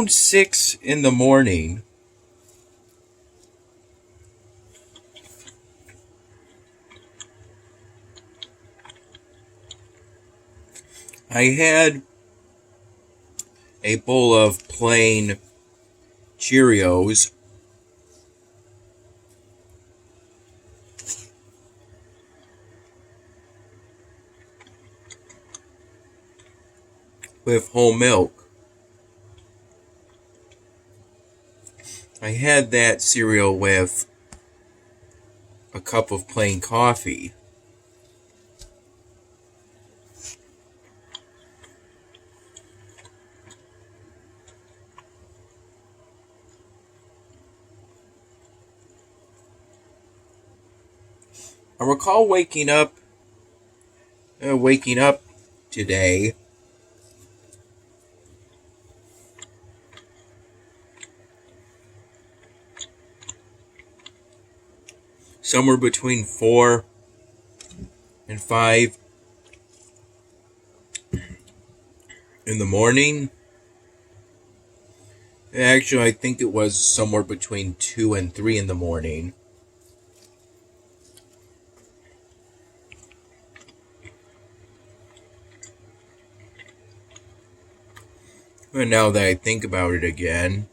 around 6 in the morning, I had a bowl of plain Cheerios with whole milk. I had that cereal with a cup of plain coffee. I recall waking up today somewhere between 4 and 5 in the morning. Actually, I think it was somewhere between 2 and 3 in the morning. And now that I think about it again,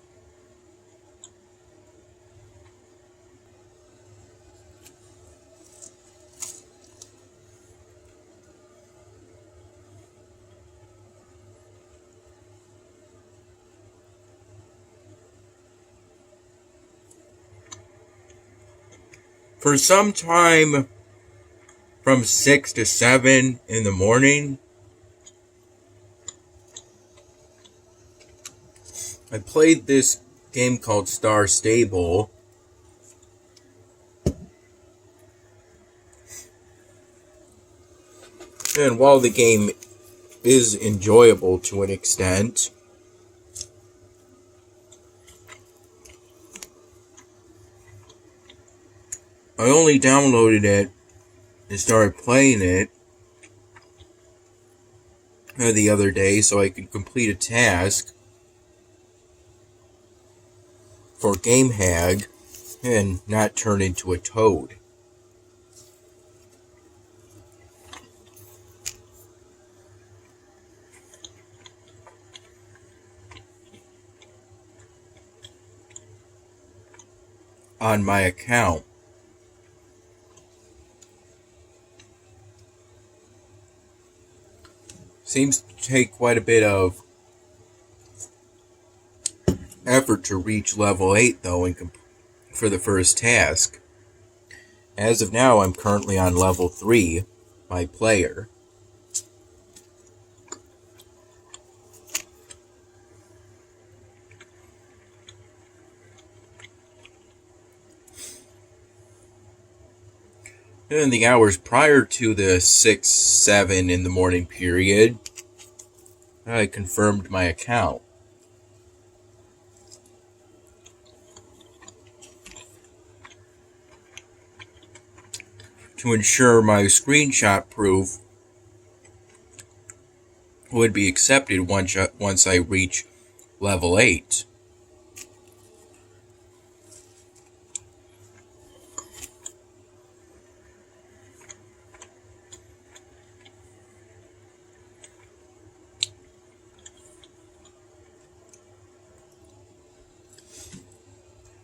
for some time from 6 to 7 in the morning, I played this game called Star Stable. And while the game is enjoyable to an extent, I only downloaded it and started playing it the other day so I could complete a task for Game Hag and not turn into a toad. On my account. Seems to take quite a bit of effort to reach level 8 though for the first task. As of now, I'm currently on level 3 by player. In the hours prior to the 6-7 in the morning period, I confirmed my account. To ensure my screenshot proof would be accepted once I reach level 8.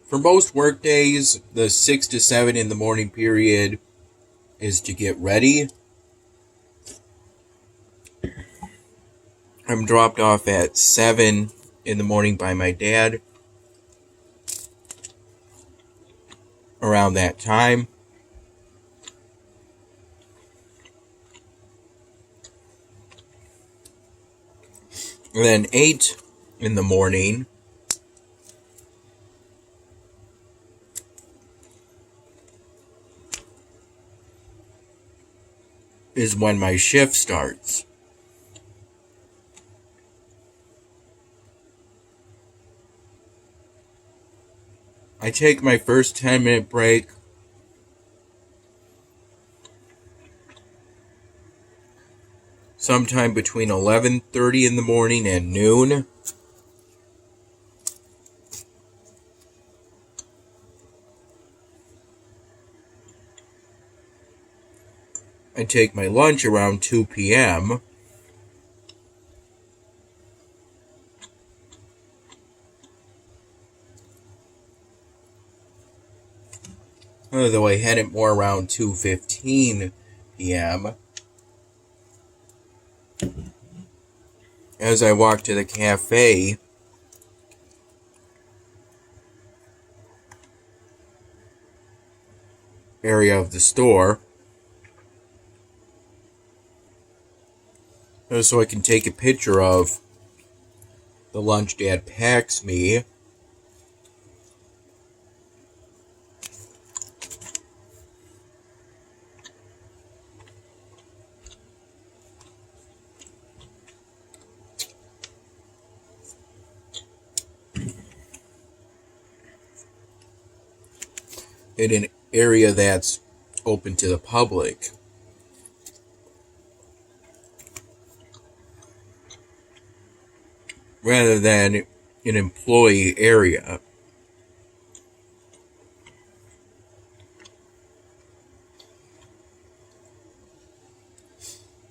For most work days, the 6 to 7 in the morning period is to get ready. I'm dropped off at 7 in the morning by my dad. Around that time. And then 8 in the morning is when my shift starts. I take my first 10-minute break sometime between 11:30 in the morning and noon. I take my lunch around 2 p.m. Though I had it more around 2:15 p.m. As I walk to the cafe area of the store, so I can take a picture of the lunch Dad packs me. In an area that's open to the public. Rather than an employee area.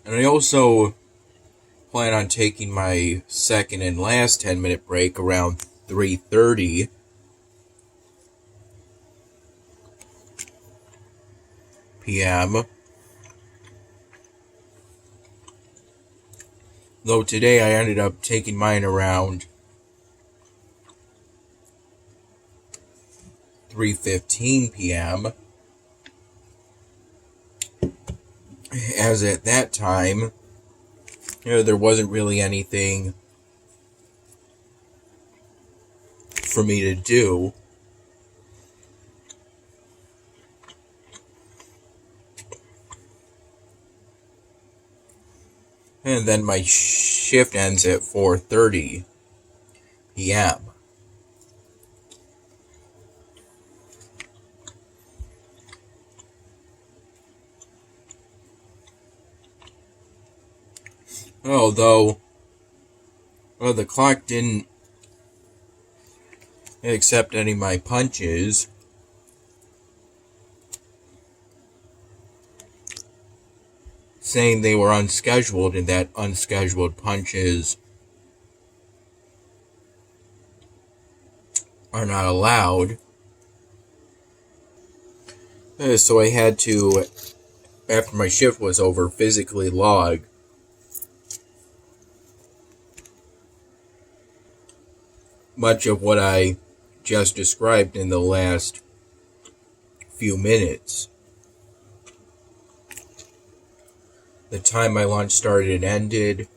And I also plan on taking my second and last 10-minute break around 3:30 p.m. Though today I ended up taking mine around 3:15 p.m. As at that time, there wasn't really anything for me to do. And then my shift ends at 4:30 p.m. Although the clock didn't accept any of my punches, saying they were unscheduled and that unscheduled punches are not allowed. So I had to, after my shift was over, physically log much of what I just described in the last few minutes. The time my lunch started and ended,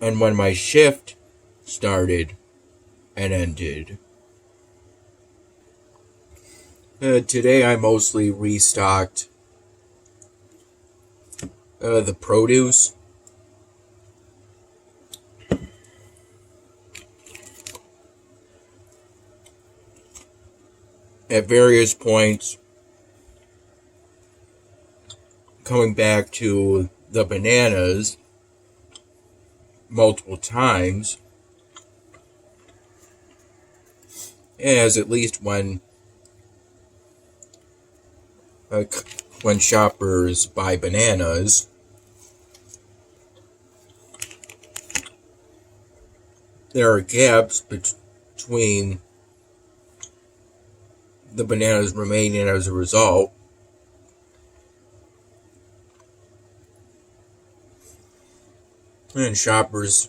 and when my shift started and ended. Today I mostly restocked the produce. At various points, coming back to the bananas multiple times, as at least when shoppers buy bananas, there are gaps between the bananas remaining as a result. And shoppers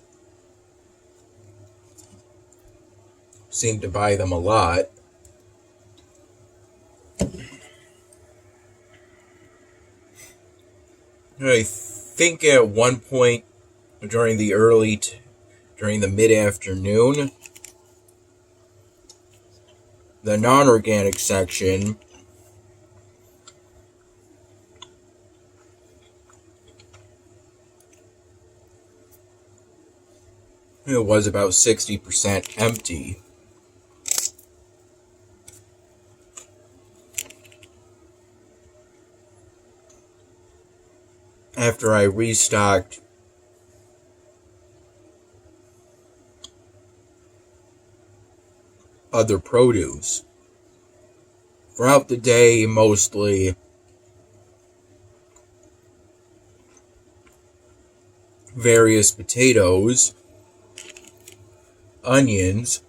seem to buy them a lot. I think at one point during the mid-afternoon, the non-organic section was about 60% empty. After I restocked other produce. throughout the day, mostly various potatoes, onions,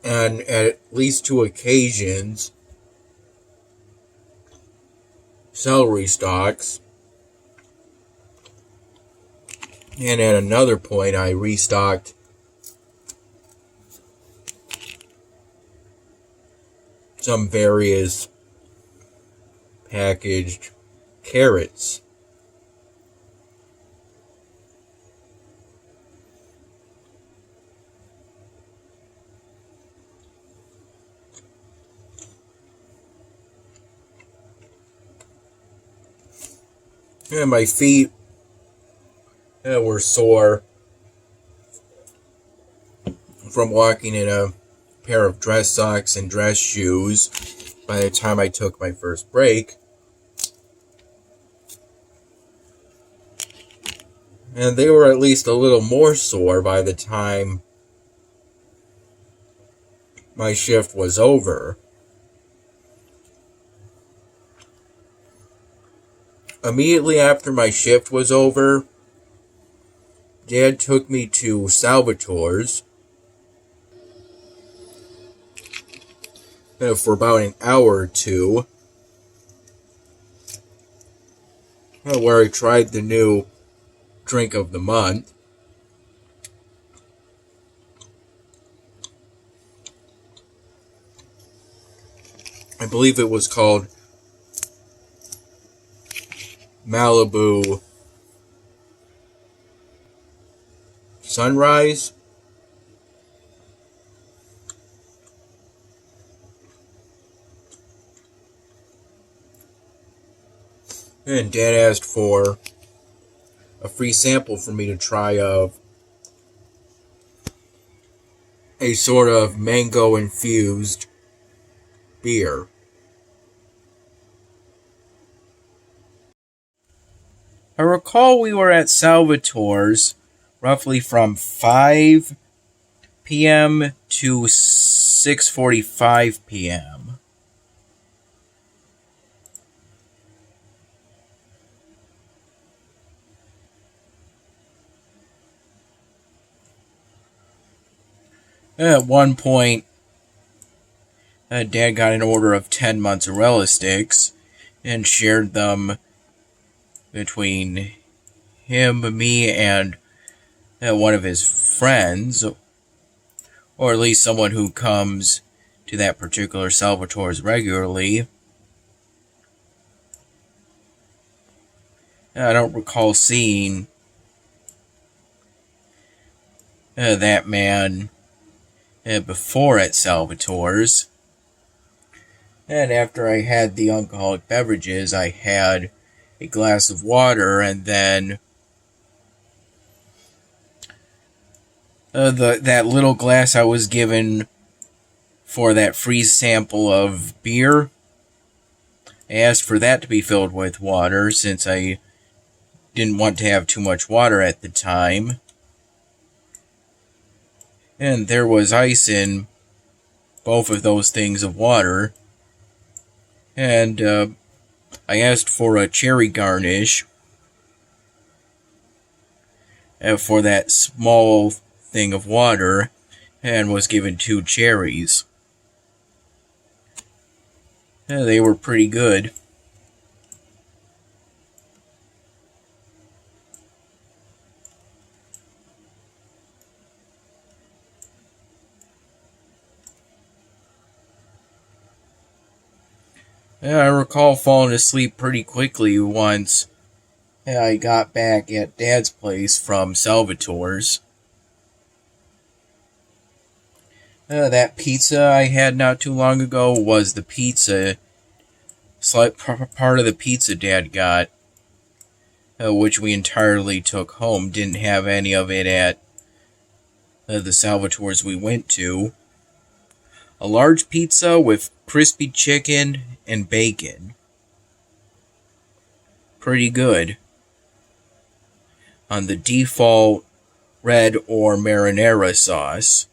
and at least 2 occasions, celery stalks. And at another point, I restocked some various packaged carrots. And my feet were sore from walking in a pair of dress socks and dress shoes by the time I took my first break. And they were at least a little more sore by the time my shift was over. Immediately after my shift was over, Dad took me to Salvatore's for about an hour or two, where I tried the new drink of the month. I believe it was called Malibu Sunrise. And Dad asked for a free sample for me to try of a sort of mango-infused beer. I recall we were at Salvatore's roughly from 5 p.m. to 6:45 p.m. At one point, Dad got an order of 10 mozzarella sticks and shared them between him, me, and one of his friends, or at least someone who comes to that particular Salvatore's regularly. I don't recall seeing that man before at Salvatore's. And after I had the alcoholic beverages, I had a glass of water, and then that little glass I was given for that free sample of beer, I asked for that to be filled with water since I didn't want to have too much water at the time. And there was ice in both of those things of water. And I asked for a cherry garnish for that small thing of water, and was given 2 cherries. They were pretty good. I recall falling asleep pretty quickly once I got back at Dad's place from Salvatore's. That pizza I had not too long ago was the pizza, slight part of the pizza Dad got, which we entirely took home. Didn't have any of it at the Salvatore's we went to. A large pizza with crispy chicken and bacon. Pretty good. On the default red or marinara sauce.